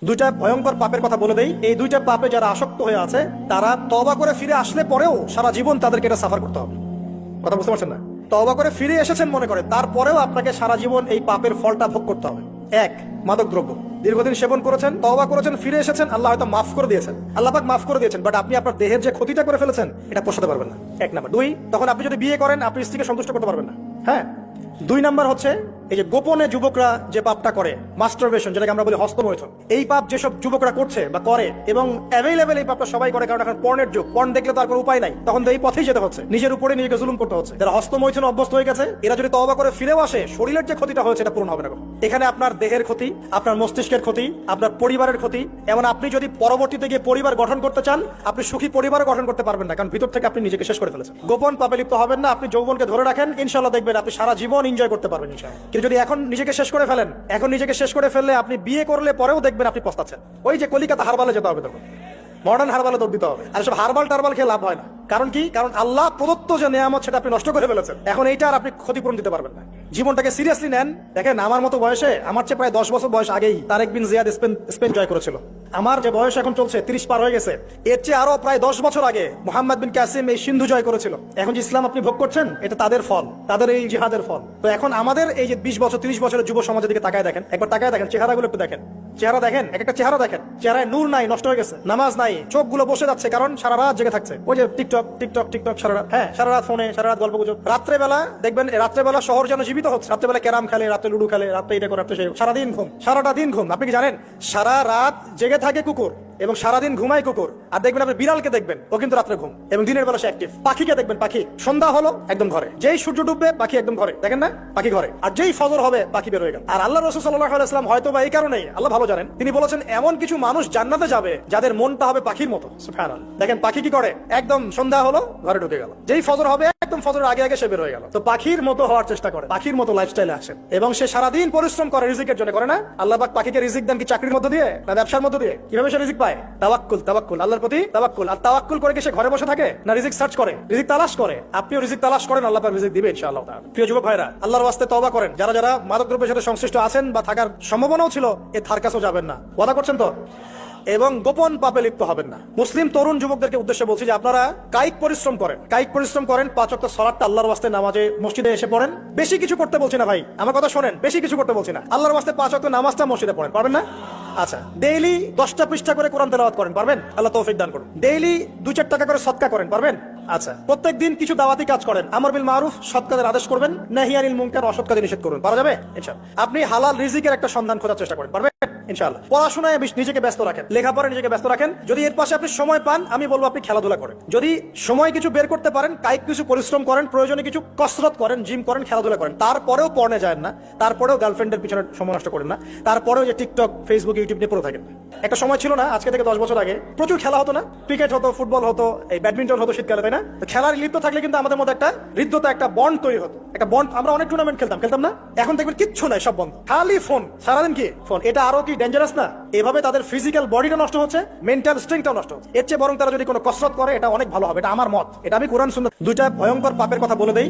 দুইটা ভয়ঙ্কর পাপের কথা বলে দেই। এই দুইটা পাপে যারা আসক্ত হয়ে আছে তারা তওবা করে ফিরে আসলে পরেও সারা জীবন তাদেরকে এটা সাফার করতে হবে। কথা বুঝতে পারছেন না? তওবা করে ফিরে এসেছেন মনে করে, তারপরেও আপনাকে সারা জীবন এই পাপের ফলটা ভোগ করতে হবে। এক, মাদক দ্রব্য দীর্ঘদিন সেবন করেছেন, তওবা করেছেন, ফিরে এসেছেন, আল্লাহ হয়তো মাফ করে দিয়েছেন, আল্লাহ পাক মাফ করে দিয়েছেন, বাট আপনি আপনার দেহের যে ক্ষতিটা করে ফেলেছেন এটা পোষাতে পারবেন না। এক নাম্বার। দুই, তখন আপনি যদি বিয়ে করেন আপনি স্ত্রীকে সন্তুষ্ট করতে পারবেন না। হ্যাঁ। দুই নাম্বার হচ্ছে এই যে গোপনে যুবকরা যে পাপটা করে, মাস্টারবেশন, যেটাকে আমরা বলি হস্তমৈথুন, এই পাপ যেসব যুবকরা করছে বা করে এবং অ্যাভেলেবেল এই পাপটা সবাই করে, কারণ এখন পর্নের যুগ, পর্ন দেখলে তো আর কোনো উপায় নাই, তখন তো এই পথেই যেতে হচ্ছে, নিজের উপরে নিজেকে জুলুম করতে হচ্ছে। যারা হস্তমৈথুন অভ্যস্ত হয়ে গেছে এরা যদি তওবা করে ফিরেও আসে, শরীরের যে ক্ষতিটা হয়েছে এটা পূরণ হবে না। এখানে আপনার দেহের ক্ষতি, আপনার মস্তিষ্কের ক্ষতি, আপনার পরিবারের ক্ষতি, এবং আপনি যদি পরবর্তীতে গিয়ে পরিবার গঠন করতে চান আপনি সুখী পরিবার গঠন করতে পারবেন না, কারণ ভিতর থেকে আপনি নিজেকে শেষ করে ফেলেছেন। গোপন পাপে লিপ্ত হবেন না, আপনি যৌবনকে ধরে রাখেন, ইনশাআল্লাহ দেখবেন আপনি সারা জীবন এনজয় করতে পারবেন ইনশাআল্লাহ। কিন্তু যদি এখন নিজেকে শেষ করে ফেলেন, এখন নিজেকে শেষ করে ফেললে আপনি বিয়ে করলে পরেও দেখবেন আপনি পস্তাচ্ছেন। ওই যে কলিকাতা হারবালে যেতে হবে, তখন মডার্ন হারবালে দৌড় দিতে হবে। আর সব হারবাল টারবাল খেয়ে লাভ হয় না। কারণ কি? কারণ আল্লাহ প্রদত্ত যে নেয়ামত সেটা আপনি নষ্ট করে ফেলেছেন। এখন এইটা আর আপনি ক্ষতিপূরণ দিতে পারবেন না। জীবনটাকে সিরিয়াসলি নেন। দেখেন, আমার মতো বয়সে, আমার চেয়ে প্রায় 10 বছর বয়স আগেই তারেক বিন জিয়াদ স্পেন জয় করেছিল। আমার যে বয়স এখন চলছে 30 পার হয়ে গেছে, এর চেয়ে আরো প্রায় 10 বছর আগে মোহাম্মদ বিন কাসিম এই সিন্ধু জয় করেছিল। এখন যে ইসলাম আপনি ভোগ করছেন এটা তাদের ফল, তাদের এই জিহাদের ফল। তো এখন আমাদের এই যে 20 বছর 30 বছরের যুব সমাজের দিকে তাকায় দেখেন, একবার তাকায় দেখেন, চেহারাগুলো একটু দেখেন, চেহারা দেখেন, এক একটা চেহারা দেখেন, চেহারায় নূর নাই, নষ্ট হয়ে গেছে, নামাজ নাই, চোখগুলো বসে যাচ্ছে, কারণ সারা রাত জেগে থাকছে। ওই যে টিকটক টিকটক টিকটক সারা রাত, হ্যাঁ সারা রাত ফোনে, সারা রাত গল্প গুজব। রাত্রেবেলা দেখবেন, রাত্রেবেলা শহর যেন জীবিত হচ্ছে। রাত্রেবেলা ক্যারাম খেলে, রাত্রে লুডু খেলে, রাত্রে এটা করে, রাত্রে সেই, সারাদিন ঘুম, সারাটা দিন ঘুম। আপনি কি জানেন সারা রাত জেগে থাকে কুকুর এবং সারাদিন ঘুমায় কুকুর। আর দেখবেন আপনি বিড়ালকে দেখবেন, ও কিন্তু রাত্রে ঘুম এবং দিনের বেলা সে অ্যাক্টিভ। পাখিকে দেখবেন, পাখি সন্ধ্যা হলো একদম ঘরে, যেই সূর্য ডুববে পাখি একদম ঘরে, দেখেন না, পাখি ঘরে। আর যেই ফজর হবে পাখি বের হয়ে গেল। আর আল্লাহ রাসূল সাল্লাল্লাহু আলাইহি ওয়াসাল্লাম হয়তো বা এই কারণেই, আল্লাহ ভালো জানেন, তিনি বলেছেন এমন কিছু মানুষ জান্নাতে যাবে যাদের মনটা হবে পাখির মতো। সুবহানাল্লাহ। দেখেন পাখি কি করে, একদম সন্ধ্যা হলো ঘরে ঢুকে গেল, যেই ফজর হবে একদম ফজরের আগে আগে সে বের হয়ে গেল। তো পাখির মতো হওয়ার চেষ্টা করে, পাখির মতো লাইফস্টাইলে আসে এবং সে সারাদিন পরিশ্রম করে রিজিকের জন্য, করে না? আল্লাহ পাক পাখিকে রিজিক দেন কি চাকরির মধ্যে দিয়ে না ব্যবসার মধ্যে দিয়ে? কিভাবে সে রিজিক পায়? তাওয়াক্কুল, তাওয়াক্কুল, আল্লাহর প্রতি তাওয়াক্কুল। আর তাওয়াক্কুল করে কি সে ঘরে বসে থাকে না রিজিক সার্চ করে, রিজিক তালাশ করে? আপনিও রিজিক তালাশ করেন, আল্লাহ পাক রিজিক দিবে ইনশাআল্লাহ তাআলা। প্রিয় যুবক ভাইরা, আল্লাহর ওয়াস্তে তওবা করেন। যারা যারা মাদক দ্রব্যের সাথে সংশ্লিষ্ট আছেন বা থাকার সম্ভাবনাও ছিল, এ ধার কাছেও যাবেন না। ওয়াদা করছেন তো? এবং গোপন পাপে লিপ্ত হবেন না। মুসলিম তরুণ যুবকদেরকে উদ্দেশ্যে বলছি যে আপনারা কায়িক পরিশ্রম করেন, কায়িক পরিশ্রম করেন, 5 ওয়াক্ত সালাতটা আল্লাহর ওয়াস্তে নামাজে মসজিদে এসে পড়েন। বেশি কিছু করতে বলছি না ভাই, আমার কথা শোনেন, বেশি কিছু করতে বলছি না। আল্লাহর ওয়াস্তে 5 ওয়াক্ত নামাজটা মসজিদে পড়েন, পারবেন না? আচ্ছা, ডেইলি 10টা পৃষ্ঠা করে কোরআন তেলাওয়াত করেন, পারবেন? আল্লাহ তৌফিক দান করুন। ডেইলি 2-4 টাকা করে সদকা করেন, পারবেন? আচ্ছা, প্রত্যেকদিন কিছু দাওয়াতি কাজ করেন, আমর বিল মারুফ, সৎ কাজের আদেশ করবেন, নাহি আনিল মুনকার, অসৎ কাজে নিষেধ করবেন, পারা যাবে ইনশাআল্লাহ। আপনি হালাল রিজিকের একটা সন্ধান খোঁজার চেষ্টা করেন, পারবেন ইনশাআল্লাহ। পড়াশোনায় নিজেকে ব্যস্ত রাখেন, লেখাপড়ায় নিজেকে ব্যস্ত রাখেন। যদি এর পাশে আপনি সময় পান, আমি বলবো আপনি খেলাধুলা করেন। যদি সময় কিছু বের করতে পারেন, কায়িক কিছু পরিশ্রম করেন, প্রয়োজনে কিছু কসরত করেন, জিম করেন, খেলাধুলা করেন। তারপরেও পড়নে যায় না, তারপরেও গার্লফ্রেন্ডের পিছনে সময় নষ্ট করেন না, তারপরেও যে টিকটক, ফেসবুক, ইউটিউব নিয়ে পড়ে থাকেন। একটা সময় ছিল না, আজকে থেকে 10 বছর আগে প্রচুর খেলা হতো না? ক্রিকেট হতো, ফুটবল হতো, এই ব্যাডমিন্টন হতো শীতকালে, তাই না? খেলার লিপ্ত থাকলে কিন্তু আমাদের মধ্যে একটা হৃদ্যতা, একটা বন্ড তৈরি হতো, একটা বন্ড। আমরা অনেক টুর্নামেন্ট খেলতাম না? এখন দেখবেন কিচ্ছু নাই, সব বন্ধ, খালি ফোন, সারাদিন কি ফোন। এটা আরো কি ডেঞ্জারাস না? এভাবে তাদের ফিজিক্যাল বডিটা নষ্ট হচ্ছে, মেন্টাল স্ট্রেংথটাও নষ্ট হচ্ছে। এর চেয়ে বরং তারা যদি কোনো কসরত করে এটা অনেক ভালো হবে, এটা আমার মত, এটা আমি কোরআন সুন্নাহ। দুইটা ভয়ঙ্কর পাপের কথা বলে দেই।